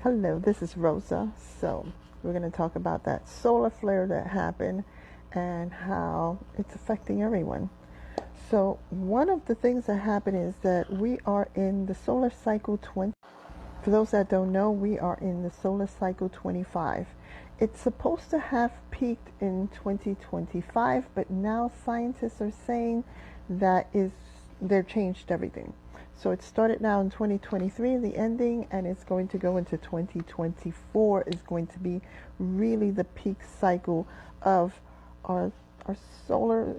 Hello, this is Rosa. So, we're going to talk about that solar flare that happened and how it's affecting everyone. So, one of the things that happened is that we are in the solar cycle 20. For those that don't know, we are in the solar cycle 25. It's supposed to have peaked in 2025, but now scientists are saying that they've changed everything. So it started now in 2023, the ending, and it's going to go into 2024 is going to be really the peak cycle of our our solar,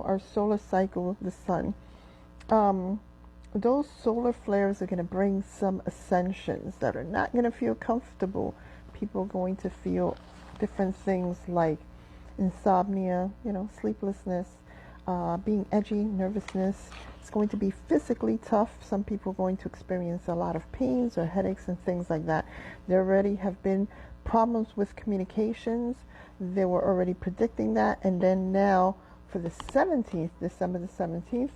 our solar cycle, the sun. Um, those solar flares are going to bring some ascensions that are not going to feel comfortable. People are going to feel different things like insomnia, sleeplessness, being edgy, nervousness. It's going to be physically tough. Some people are going to experience a lot of pains or headaches and things like that. There already have been problems with communications. They were already predicting that, and then now for the 17th, December the 17th,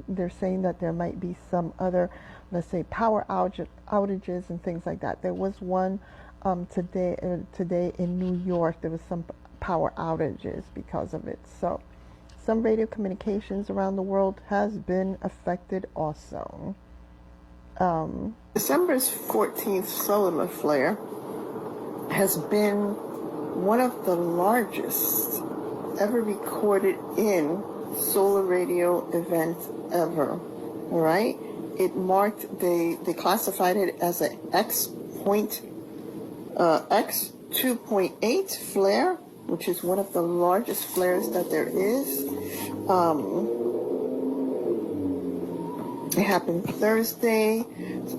they're saying that there might be some other, let's say, power outages and things like that. There was one today in New York. There was some power outages because of it. So some radio communications around the world has been affected also. December's 14th solar flare has been one of the largest ever recorded in solar radio event ever. All right, it marked, they classified it as an X 2.8 flare, which is one of the largest flares that there is. It happened Thursday.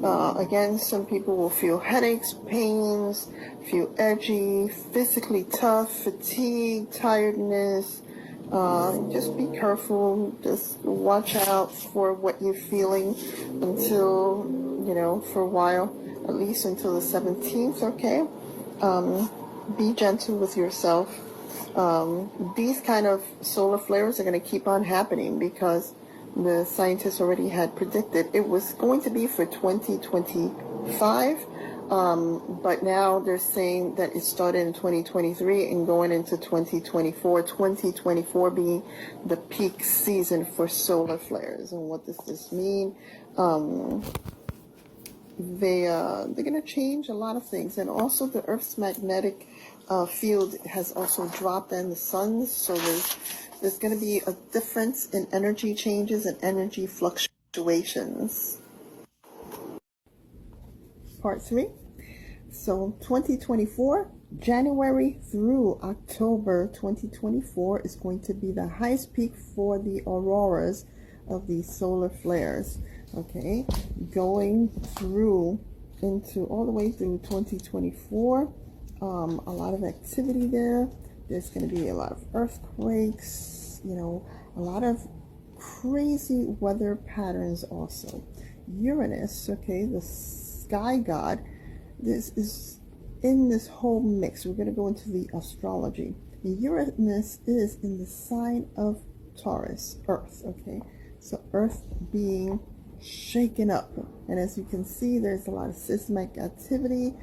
Again, some people will feel headaches, pains, feel edgy, physically tough, fatigue, tiredness. Just be careful. Just watch out for what you're feeling until, for a while, at least until the 17th, okay? Be gentle with yourself. These kind of solar flares are going to keep on happening because the scientists already had predicted it was going to be for 2025, but now they're saying that it started in 2023 and going into 2024, 2024 being the peak season for solar flares. And what does this mean? They're going to change a lot of things, and also the Earth's magnetic field has also dropped, and the sun's, so there's going to be a difference in energy changes and energy fluctuations. Part 3. So 2024, January through October 2024 is going to be the highest peak for the auroras of the solar flares. Okay, going through into all the way through 2024. A lot of activity there. There's going to be a lot of earthquakes, a lot of crazy weather patterns also. Uranus, okay, the sky god, this is in this whole mix. We're going to go into the astrology. Uranus is in the sign of Taurus, Earth, okay? So Earth being shaken up. And as you can see, there's a lot of seismic activity.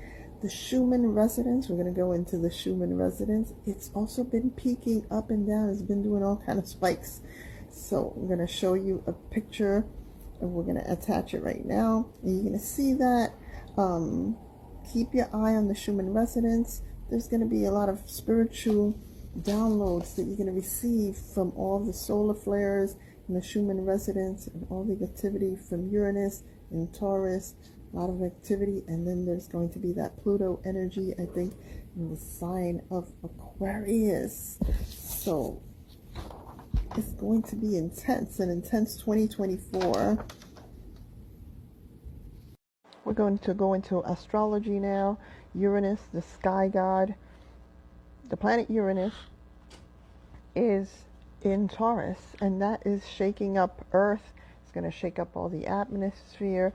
The Schumann resonance, we're going to go into the Schumann resonance. It's also been peaking up and down. It's been doing all kind of spikes. So I'm going to show you a picture, and we're going to attach it right now. And you're going to see that. Keep your eye on the Schumann resonance. There's going to be a lot of spiritual downloads that you're going to receive from all the solar flares and the Schumann resonance and all the activity from Uranus and Taurus. A lot of activity, and then there's going to be that Pluto energy, I think, in the sign of Aquarius. So it's going to be an intense 2024. We're going to go into astrology now. Uranus, the sky god, the planet Uranus is in Taurus, and that is shaking up Earth. It's going to shake up all the atmosphere.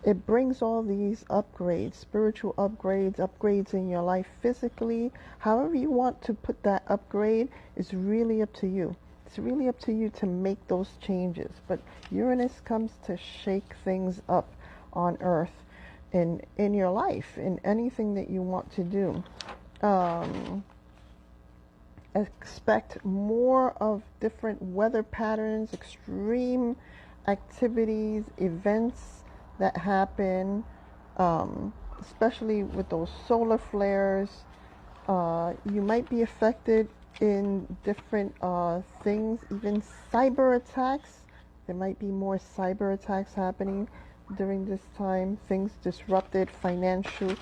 It brings all these upgrades, spiritual upgrades in your life physically. However you want to put that upgrade is really up to you. It's really up to you to make those changes. But Uranus comes to shake things up on Earth, in your life, in anything that you want to do. Expect more of different weather patterns, extreme activities, events that happen, especially with those solar flares. You might be affected in different things, even cyber attacks. There might be more cyber attacks happening during this time, things disrupted, financial.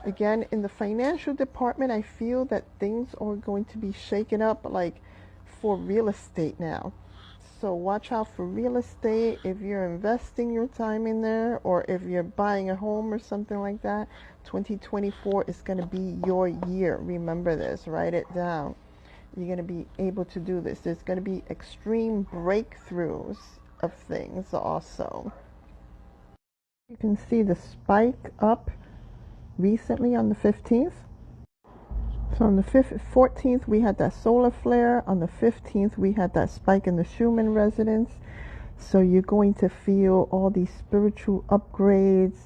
Again, in the financial department, I feel that things are going to be shaken up, like for real estate now. So watch out for real estate if you're investing your time in there, or if you're buying a home or something like that. 2024 is going to be your year. Remember this, write it down. You're going to be able to do this. There's going to be extreme breakthroughs of things also. You can see the spike up recently on the 15th. So on the 14th, we had that solar flare. On the 15th, we had that spike in the Schumann resonance. So you're going to feel all these spiritual upgrades,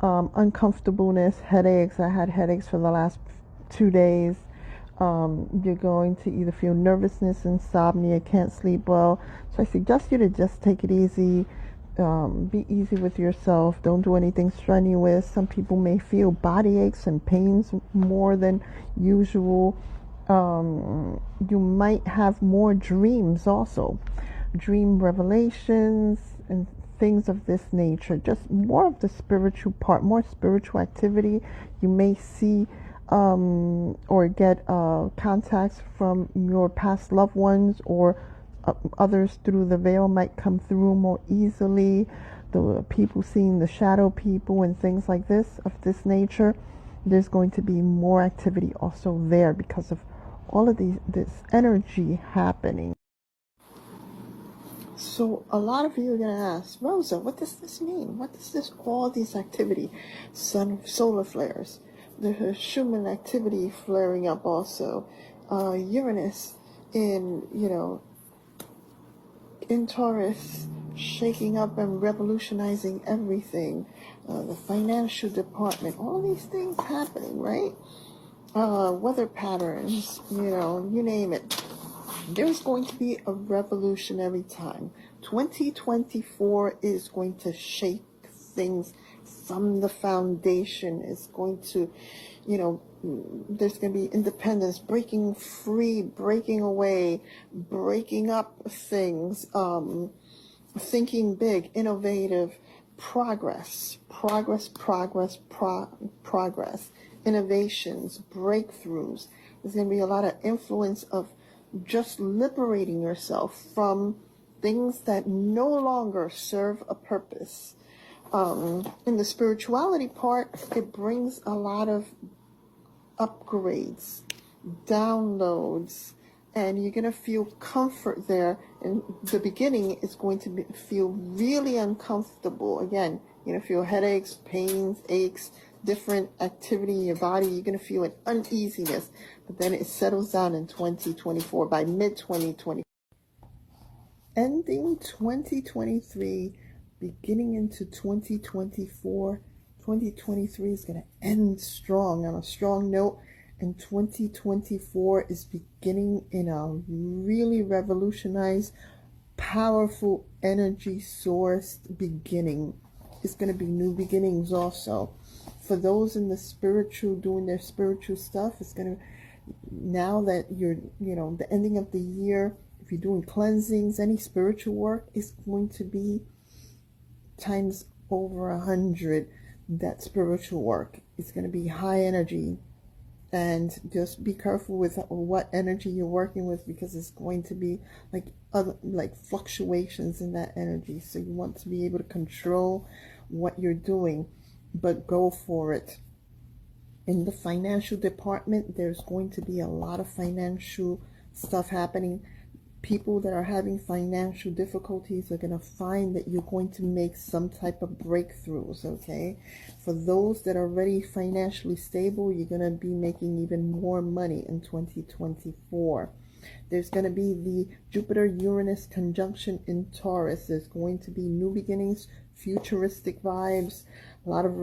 uncomfortableness, headaches. I had headaches for the last 2 days. You're going to either feel nervousness, insomnia, can't sleep well. So I suggest you to just take it easy. Be easy with yourself. Don't do anything strenuous. Some people may feel body aches and pains more than usual. You might have more dreams also. Dream revelations and things of this nature. Just more of the spiritual part, more spiritual activity. You may see or get contacts from your past loved ones, or others through the veil might come through more easily. The people seeing the shadow people and things like this of this nature, there's going to be more activity also there because of all of this energy happening. So a lot of you are going to ask, Rosa, what does this mean? What does this, all these activity, solar flares, the Schumann activity flaring up also, Uranus in, in Taurus, shaking up and revolutionizing everything, the financial department, all these things happening, right? Weather patterns, you name it. There's going to be a revolutionary time. 2024 is going to shake things from the foundation. It's going to, there's going to be independence, breaking free, breaking away, breaking up things, thinking big, innovative, progress, innovations, breakthroughs. There's going to be a lot of influence of just liberating yourself from things that no longer serve a purpose. In the spirituality part, it brings a lot of upgrades, downloads, and you're going to feel comfort there. In the beginning, it's going to feel really uncomfortable. Again, you're going to feel headaches, pains, aches, different activity in your body. You're going to feel an uneasiness, but then it settles down in 2024, by mid-2024. Ending 2023, beginning into 2024. 2023 is going to end strong, on a strong note, and 2024 is beginning in a really revolutionized, powerful energy source beginning. It's going to be new beginnings also. For those in the spiritual, doing their spiritual stuff, it's going to, now that you're, the ending of the year, if you're doing cleansings, any spiritual work, is going to be times over 100. That spiritual work is going to be high energy, and just be careful with what energy you're working with, because it's going to be like fluctuations in that energy. So you want to be able to control what you're doing, but go for it. In the financial department, there's going to be a lot of financial stuff happening. People that are having financial difficulties are going to find that you're going to make some type of breakthroughs, okay? For those that are already financially stable, you're going to be making even more money in 2024. There's going to be the Jupiter-Uranus conjunction in Taurus. There's going to be new beginnings, futuristic vibes, a lot of